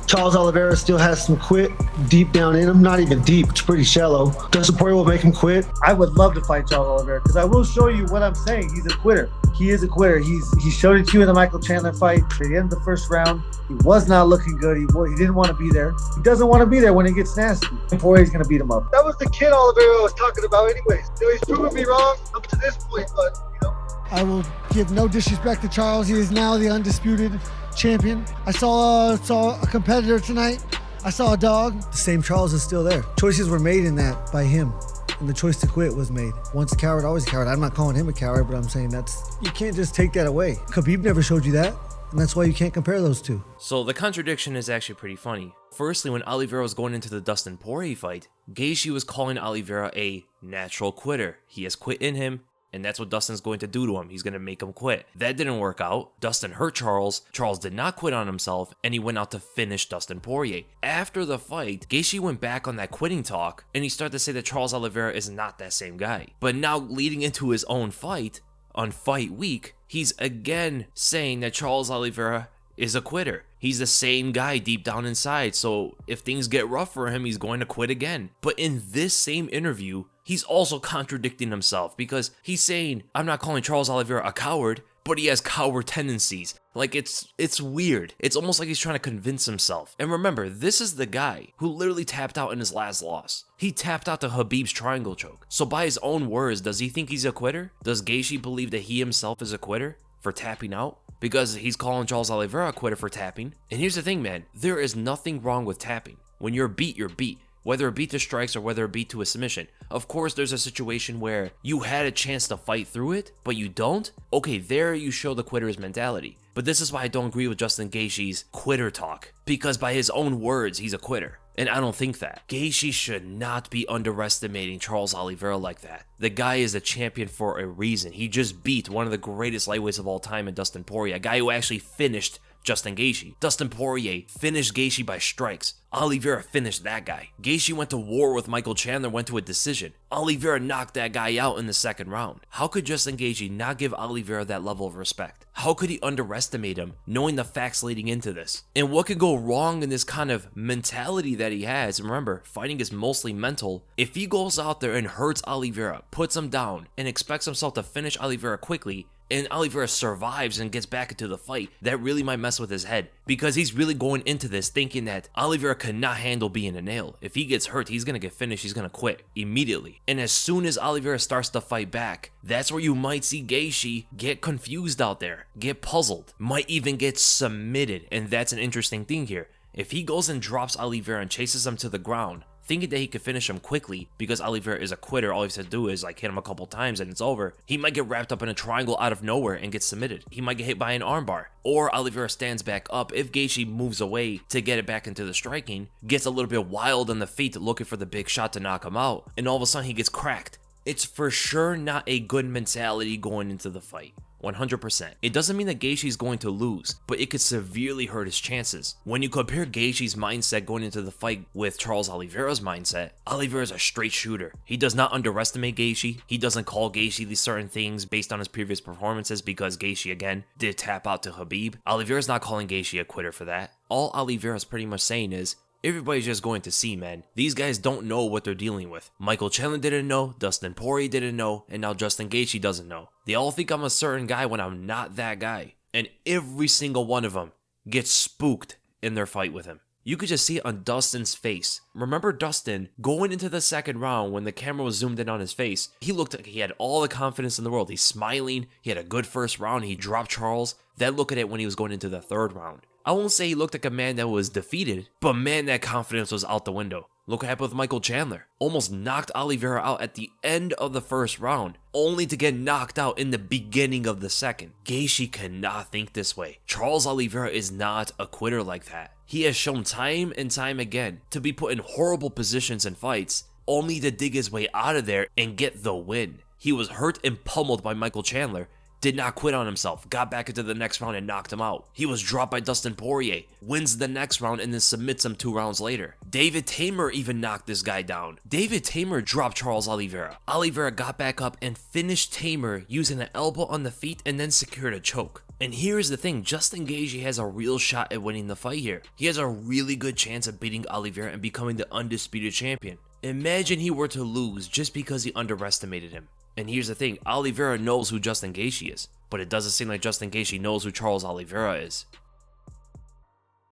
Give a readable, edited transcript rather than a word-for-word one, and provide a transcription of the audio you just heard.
Charles Oliveira still has some quit deep down in him. Not even deep, it's pretty shallow. Dustin Poirier will make him quit. I would love to fight Charles Oliveira because I will show you what I'm saying. He's a quitter. He is a quitter. He showed it to you in the Michael Chandler fight. At the end of the first round, he was not looking good. He didn't want to be there. He doesn't want to be there when it gets nasty. Poirier's going to beat him up. That was the kid Oliveira was talking about anyways. He's proven me wrong up to this point, but, I will give no disrespect to Charles. He is now the undisputed champion. I saw a competitor tonight. I saw a dog. The same Charles is still there. Choices were made in that by him, and the choice to quit was made. Once a coward, always a coward. I'm not calling him a coward, but I'm saying you can't just take that away. Khabib never showed you that, and that's why you can't compare those two. So the contradiction is actually pretty funny. Firstly, when Oliveira was going into the Dustin Poirier fight, Gaethje was calling Oliveira a natural quitter. He has quit in him, and that's what Dustin's going to do to him. He's going to make him quit. That didn't work out. Dustin hurt Charles. Charles did not quit on himself, and he went out to finish Dustin Poirier. After the fight, Gaethje went back on that quitting talk, and he started to say that Charles Oliveira is not that same guy. But now, leading into his own fight, on fight week, he's again saying that Charles Oliveira is a quitter. He's the same guy deep down inside, so if things get rough for him, he's going to quit again. But in this same interview, he's also contradicting himself because he's saying, I'm not calling Charles Oliveira a coward, but he has coward tendencies. Like, it's weird. It's almost like he's trying to convince himself. And remember, this is the guy who literally tapped out in his last loss. He tapped out to Khabib's triangle choke. So by his own words, does he think he's a quitter? Does Gaethje believe that he himself is a quitter for tapping out? Because he's calling Charles Oliveira a quitter for tapping. And here's the thing, man. There is nothing wrong with tapping. When you're beat, you're beat. Whether it beat to strikes or whether it beat to a submission. Of course, there's a situation where you had a chance to fight through it, but you don't. Okay, there you show the quitter's mentality. But this is why I don't agree with Justin Gaethje's quitter talk. Because by his own words, he's a quitter. And I don't think that. Gaethje should not be underestimating Charles Oliveira like that. The guy is a champion for a reason. He just beat one of the greatest lightweights of all time in Dustin Poirier, a guy who actually finished Justin Gaethje. Dustin Poirier finished Gaethje by strikes. Oliveira finished that guy. Gaethje went to war with Michael Chandler, went to a decision. Oliveira knocked that guy out in the second round. How could Justin Gaethje not give Oliveira that level of respect? How could he underestimate him, knowing the facts leading into this? And what could go wrong in this kind of mentality that he has? And remember, fighting is mostly mental. If he goes out there and hurts Oliveira, puts him down, and expects himself to finish Oliveira quickly, and Oliveira survives and gets back into the fight, that really might mess with his head. Because he's really going into this thinking that Oliveira cannot handle being a nail. If he gets hurt, he's going to get finished, he's going to quit immediately. And as soon as Oliveira starts to fight back, that's where you might see Gaethje get confused out there, get puzzled, might even get submitted. And that's an interesting thing here. If he goes and drops Oliveira and chases him to the ground, thinking that he could finish him quickly because Oliveira is a quitter, all he has to do is like hit him a couple times and it's over, he might get wrapped up in a triangle out of nowhere and get submitted. He might get hit by an armbar. Or Oliveira stands back up if Gaethje moves away to get it back into the striking, gets a little bit wild on the feet looking for the big shot to knock him out, and all of a sudden he gets cracked. It's for sure not a good mentality going into the fight. 100%. It doesn't mean that Gaethje is going to lose, but it could severely hurt his chances. When you compare Gaethje's mindset going into the fight with Charles Oliveira's mindset, Oliveira is a straight shooter. He does not underestimate Gaethje. He doesn't call Gaethje these certain things based on his previous performances because Gaethje, again, did tap out to Khabib. Oliveira's not calling Gaethje a quitter for that. All Oliveira's pretty much saying is, everybody's just going to see, man. These guys don't know what they're dealing with. Michael Chandler didn't know, Dustin Poirier didn't know, and now Justin Gaethje doesn't know. They all think I'm a certain guy when I'm not that guy. And every single one of them gets spooked in their fight with him. You could just see it on Dustin's face. Remember Dustin going into the second round when the camera was zoomed in on his face? He looked like he had all the confidence in the world. He's smiling. He had a good first round. He dropped Charles. Then look at it when he was going into the third round. I won't say he looked like a man that was defeated, but man, that confidence was out the window. Look what happened with Michael Chandler. Almost knocked Oliveira out at the end of the first round, only to get knocked out in the beginning of the second. Gaethje cannot think this way. Charles Oliveira is not a quitter like that. He has shown time and time again to be put in horrible positions in fights, only to dig his way out of there and get the win. He was hurt and pummeled by Michael Chandler, did not quit on himself, got back into the next round and knocked him out. He was dropped by Dustin Poirier, wins the next round and then submits him 2 rounds later. David Tamer even knocked this guy down. David Tamer dropped Charles Oliveira. Oliveira got back up and finished Tamer using an elbow on the feet and then secured a choke. And here's the thing, Justin Gaethje has a real shot at winning the fight here. He has a really good chance of beating Oliveira and becoming the undisputed champion. Imagine he were to lose just because he underestimated him. And here's the thing, Oliveira knows who Justin Gaethje is, but it doesn't seem like Justin Gaethje knows who Charles Oliveira is.